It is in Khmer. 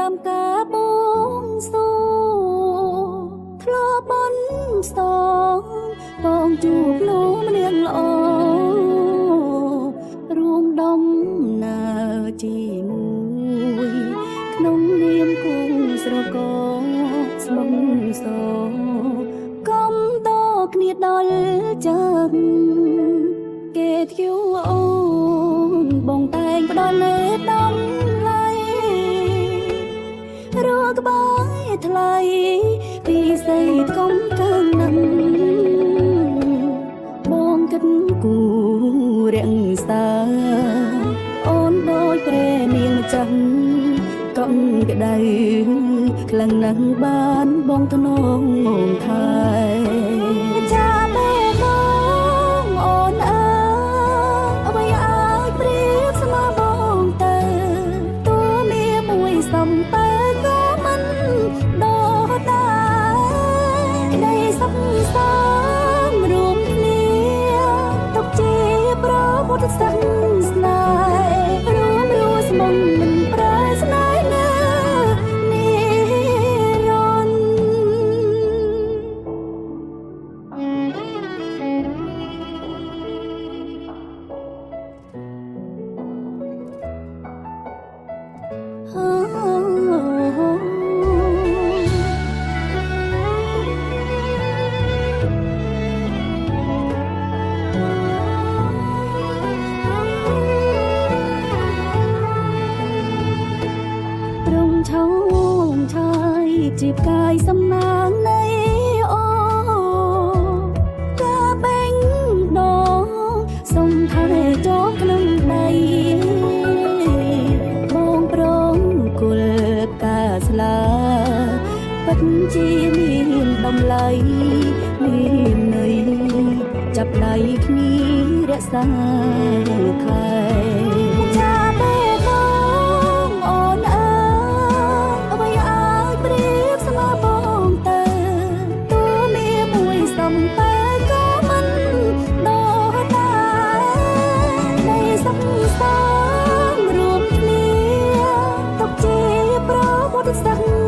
តាមការបួងសួងធ្លាប់បន់ស្ទងបងជួបលោកម្នាងល្អរួមដំណើរជាមួយក្នុងនាមគង់ស្រកស្មុំសកំតគ្នាដល់ចឹងគេធ្យូអូនបងតែងផ្ដល់លេដំឡៃរកក្បាយថ្លៃពីស័យធំកើនឹងបងគិតគូរាំងសាអូនដូចព្រែនាងម្ចាស់កំក្ដៅខ្លាំងណាស់បានបងធ្នងងងថែចាមេបងអូនអើអ្វីអាចប្រៀបស្មើបងទៅតួមានមួយសំពើក៏មិនដល់ដែរនៃសុខសាន្តរួមគ្នាទុកជាប្រពុទ្ធសាសនារួមរស់ស្មុំមិនប្រែស្នេហ៍ណានិរន្តត្រង់ឆោងឆាយជីបកាយសំណាងនៃអូកាបេងដងសុំថែចោក្នុងដីបងប្រងគុលកាស្លាពិតជាមានតម្លៃមានន័យចាប់ដៃគ្នារក្សាខែចាបេបងអូនអើអ្វីអាចប្រៀបស្មើបងទៅតួមានមួយសំពើក៏មិនដល់ដែរនៃសុខសាន្តរួមគ្នាទុកជាប្រពុទ្ធសាសនា